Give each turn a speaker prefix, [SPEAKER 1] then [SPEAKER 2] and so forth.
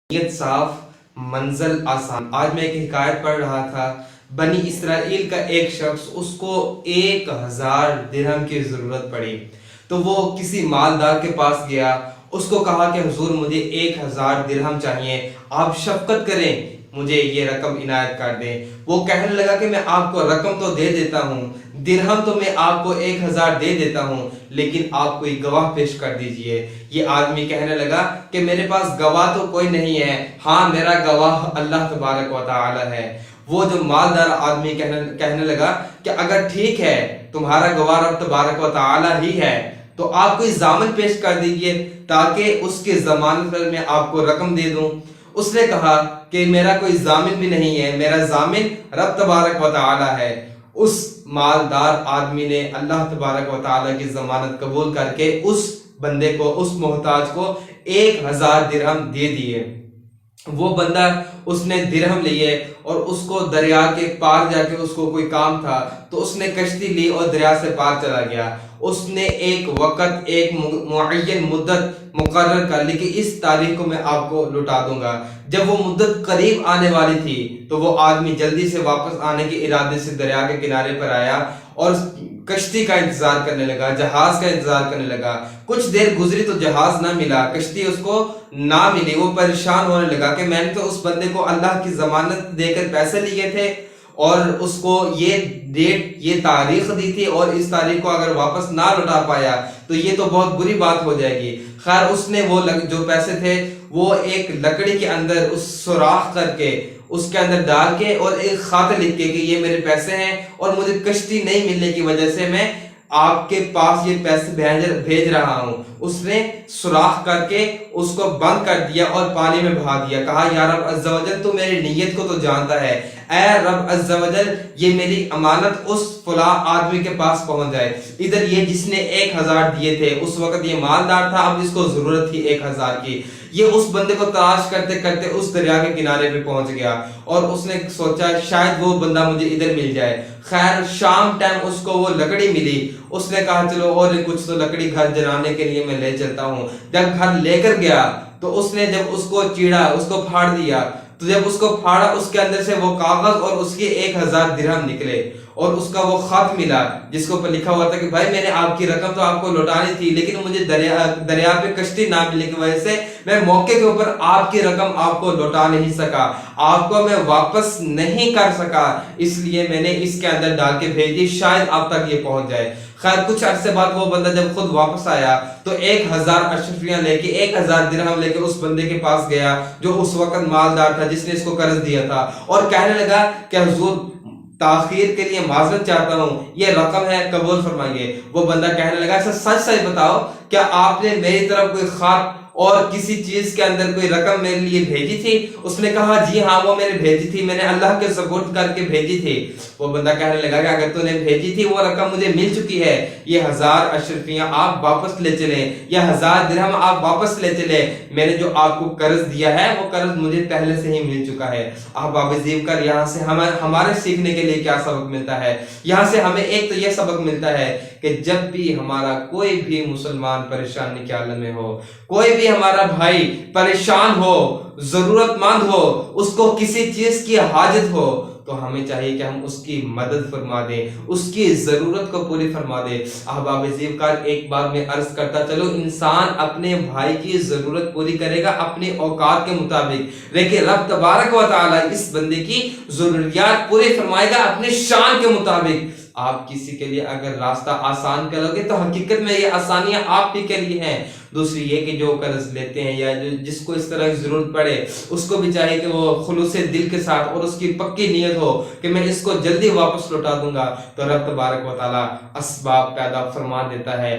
[SPEAKER 1] نیت صاف، منزل آسان۔ آج میں ایک حکایت پڑھ رہا تھا، بنی اسرائیل کا ایک شخص، اس کو 1000 درہم کی ضرورت پڑی تو وہ کسی مالدار کے پاس گیا، اس کو کہا کہ حضور مجھے 1000 درہم چاہیے، آپ شفقت کریں، مجھے یہ رقم عنایت کر دیں۔ وہ کہنے لگا کہ میں آپ کو رقم تو دے دیتا ہوں، درہم تو میں آپ کو 1000 دے دیتا ہوں، لیکن آپ کوئی گواہ پیش کر دیجئے۔ یہ آدمی کہنے لگا کہ میرے پاس گواہ تو کوئی نہیں ہے، ہاں میرا گواہ اللہ تبارک و تعالی ہے۔ وہ جو مالدار آدمی کہنے لگا کہ اگر ٹھیک ہے تمہارا گواہ رب تبارک و تعالی ہی ہے تو آپ کوئی ضامن پیش کر دیجئے تاکہ اس کے ضمانت پر میں آپ کو رقم دے دوں۔ اس نے کہا کہ میرا کوئی ضامن بھی نہیں ہے، میرا ضامن رب تبارک و تعالی ہے۔ اس مالدار آدمی نے اللہ تبارک و تعالی کی ضمانت قبول کر کے اس بندے کو، اس محتاج کو 1000 درہم دے دیے۔ وہ بندہ اس نے درہم لیے اور اس کو دریا کے پار جا کے، اس کو کوئی کام تھا تو اس نے کشتی لی اور دریا سے پار چلا گیا۔ اس نے ایک وقت، ایک معین مدت مقرر کر لی کہ اس تاریخ کو میں آپ کو لوٹا دوں گا۔ جب وہ مدت قریب آنے والی تھی تو وہ آدمی جلدی سے واپس آنے کے ارادے سے دریا کے کنارے پر آیا اور کشتی کا انتظار کرنے لگا، جہاز کا انتظار کرنے لگا۔ کچھ دیر گزری تو جہاز نہ ملا، کشتی اس کو نہ ملی۔ وہ پریشان ہونے لگا کہ میں نے تو اس بندے کو اللہ کی ضمانت دے کر پیسے لیے تھے اور اس کو یہ ڈیٹ، یہ تاریخ دی تھی، اور اس تاریخ کو اگر واپس نہ لوٹا پایا تو یہ تو بہت بری بات ہو جائے گی۔ خیر اس نے وہ جو پیسے تھے وہ ایک لکڑی کے اندر اس سوراخ کر کے، اس کے اندر ڈال کے اور ایک خط لکھ کے کہ یہ میرے پیسے ہیں اور مجھے کشتی نہیں ملنے کی وجہ سے میں آپ کے پاس یہ پیسے بھیج رہا ہوں۔ اس نے سوراخ کر کے اس کو بند کر دیا اور پانی میں بہا دیا۔ کہا یا رب عز و جل تو میری نیت کو تو جانتا ہے، اے رب عز و جل یہ میری امانت اس فلاں آدمی کے پاس پہنچ جائے۔ ادھر یہ جس نے 1000 دیے تھے، اس وقت یہ مالدار تھا، اب اس کو ضرورت تھی 1000 کی۔ یہ اس بندے کو تلاش کرتے کرتے اس دریا کے کنارے پہ پہنچ گیا اور اس نے سوچا شاید وہ بندہ مجھے ادھر مل جائے۔ خیر شام ٹائم اس کو وہ لکڑی ملی، اس نے کہا چلو اور کچھ تو لکڑی گھر جلانے کے لیے میں لے چلتا ہوں۔ جب گھر لے کر گیا تو اس نے جب اس کو چیڑا، اس کو پھاڑ دیا، تو جب اس کو پھاڑا اس کے اندر سے وہ کاغذ اور اس کے 1000 درہم نکلے اور اس کا وہ خط ملا جس کو پر لکھا ہوا تھا کہ بھائی میں نے آپ کی رقم تو آپ کو لوٹانی تھی، لیکن مجھے دریا پہ کشتی نہ ملنے کی وجہ سے میں موقع کے اوپر آپ کی رقم آپ کو لوٹا نہیں سکا، آپ کو میں واپس نہیں کر سکا، اس لیے میں نے اس کے اندر ڈال کے بھیجی، شاید آپ تک یہ پہنچ جائے۔ خیر کچھ عرصے بعد وہ بندہ جب خود واپس آیا تو 1000 اشرفیاں لے کے، 1000 درہم لے کے اس بندے کے پاس گیا جو اس وقت مالدار تھا، جس نے اس کو قرض دیا تھا، اور کہنے لگا کہ حضور تاخیر کے لیے معذرت چاہتا ہوں، یہ رقم ہے قبول فرمائیے۔ وہ بندہ کہنے لگا اچھا سچ سچ بتاؤ کیا آپ نے میری طرف کوئی خط اور کسی چیز کے اندر کوئی رقم میرے لیے بھیجی تھی؟ اس نے کہا جی ہاں وہ میں نے بھیجی تھی، میں نے اللہ کے سپورٹ کر کے بھیجی تھی۔ وہ بندہ کہنے لگا کہ اگر تو نے بھیجی تھی وہ رقم مجھے مل چکی ہے، یہ 1000 اشرفیاں آپ واپس لے چلیں، یا 1000 درہم آپ واپس لے چلیں، میں نے جو آپ کو قرض دیا ہے وہ قرض مجھے پہلے سے ہی مل چکا ہے۔ احباب عزیز کر یہاں سے ہمارے سیکھنے کے لیے کیا سبق ملتا ہے؟ یہاں سے ہمیں ایک تو یہ سبق ملتا ہے کہ جب بھی ہمارا کوئی بھی مسلمان پریشانی کے عالم میں ہو، کوئی بھی ہمارا بھائی پریشان ہو، ضرورت مند ہو، اس کو کسی چیز کی حاجت ہو، تو ہمیں چاہیے کہ ہم اس کی مدد فرما دیں، اس کی ضرورت کو پوری فرما دیں۔ احباب عزیز کار ایک بار میں عرض کرتا چلو، انسان اپنے بھائی کی ضرورت پوری کرے گا اپنے اوقات کے مطابق، لیکن رب تبارک و تعالی اس بندے کی ضروریات پوری فرمائے گا اپنے شان کے مطابق۔ آپ کسی کے لیے اگر راستہ آسان کرو گے تو حقیقت میں یہ آسانیاں آپ ہی کے لیے ہیں۔ دوسری یہ کہ جو قرض لیتے ہیں یا جس کو اس طرح کی ضرورت پڑے، اس کو بھی چاہیے کہ وہ خلوص دل کے ساتھ اور اس کی پکی نیت ہو کہ میں اس کو جلدی واپس لوٹا دوں گا، تو رب تبارک و تعالی اسباب پیدا فرما دیتا ہے۔